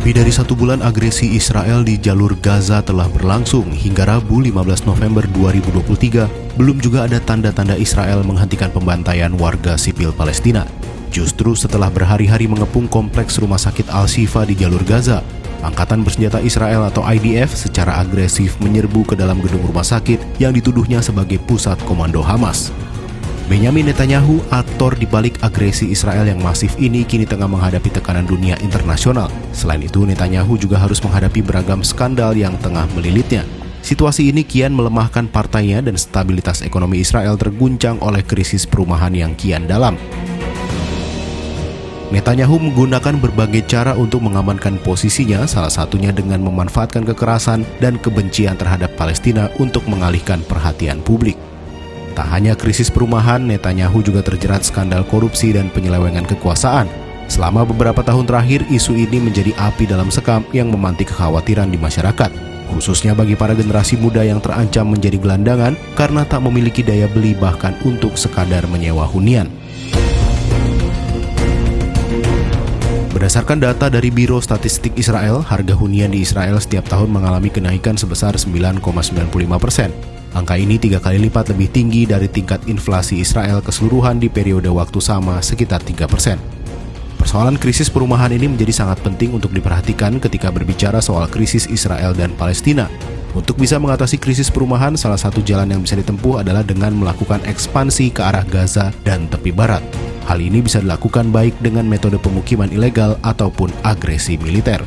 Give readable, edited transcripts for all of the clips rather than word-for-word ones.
Lebih dari 1 bulan agresi Israel di jalur Gaza telah berlangsung hingga Rabu 15 November 2023, belum juga ada tanda-tanda Israel menghentikan pembantaian warga sipil Palestina. Justru setelah berhari-hari mengepung kompleks rumah sakit Al-Shifa di jalur Gaza, Angkatan Bersenjata Israel atau IDF secara agresif menyerbu ke dalam gedung rumah sakit yang dituduhnya sebagai pusat komando Hamas. Benyamin Netanyahu, aktor di balik agresi Israel yang masif ini, kini tengah menghadapi tekanan dunia internasional. Selain itu, Netanyahu juga harus menghadapi beragam skandal yang tengah melilitnya. Situasi ini kian melemahkan partainya dan stabilitas ekonomi Israel terguncang oleh krisis perumahan yang kian dalam. Netanyahu menggunakan berbagai cara untuk mengamankan posisinya, salah satunya dengan memanfaatkan kekerasan dan kebencian terhadap Palestina untuk mengalihkan perhatian publik. Tak hanya krisis perumahan, Netanyahu juga terjerat skandal korupsi dan penyelewengan kekuasaan. Selama beberapa tahun terakhir, isu ini menjadi api dalam sekam yang memantik kekhawatiran di masyarakat, khususnya bagi para generasi muda yang terancam menjadi gelandangan karena tak memiliki daya beli bahkan untuk sekadar menyewa hunian. Berdasarkan data dari Biro Statistik Israel, harga hunian di Israel setiap tahun mengalami kenaikan sebesar 9,95%. Angka ini 3 kali lipat lebih tinggi dari tingkat inflasi Israel keseluruhan di periode waktu sama, sekitar 3%. Persoalan krisis perumahan ini menjadi sangat penting untuk diperhatikan ketika berbicara soal krisis Israel dan Palestina. Untuk bisa mengatasi krisis perumahan, salah satu jalan yang bisa ditempuh adalah dengan melakukan ekspansi ke arah Gaza dan tepi barat. Hal ini bisa dilakukan baik dengan metode pemukiman ilegal ataupun agresi militer.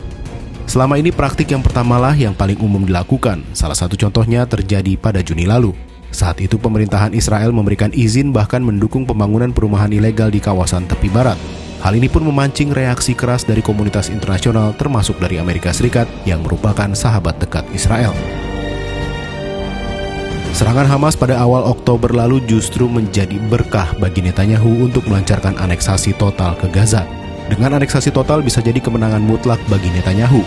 Selama ini praktik yang pertamalah yang paling umum dilakukan. Salah satu contohnya terjadi pada Juni lalu. Saat itu pemerintahan Israel memberikan izin bahkan mendukung pembangunan perumahan ilegal di kawasan tepi barat. Hal ini pun memancing reaksi keras dari komunitas internasional termasuk dari Amerika Serikat yang merupakan sahabat dekat Israel. Serangan Hamas pada awal Oktober lalu justru menjadi berkah bagi Netanyahu untuk melancarkan aneksasi total ke Gaza. Dengan aneksasi total bisa jadi kemenangan mutlak bagi Netanyahu.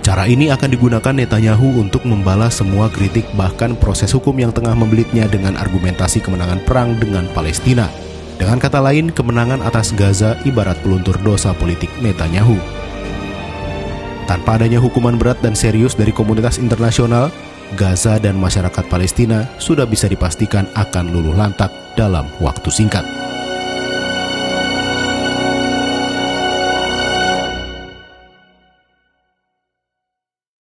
Cara ini akan digunakan Netanyahu untuk membalas semua kritik bahkan proses hukum yang tengah membelitnya dengan argumentasi kemenangan perang dengan Palestina. Dengan kata lain, kemenangan atas Gaza ibarat peluntur dosa politik Netanyahu. Tanpa adanya hukuman berat dan serius dari komunitas internasional, Gaza dan masyarakat Palestina sudah bisa dipastikan akan luluh lantak dalam waktu singkat.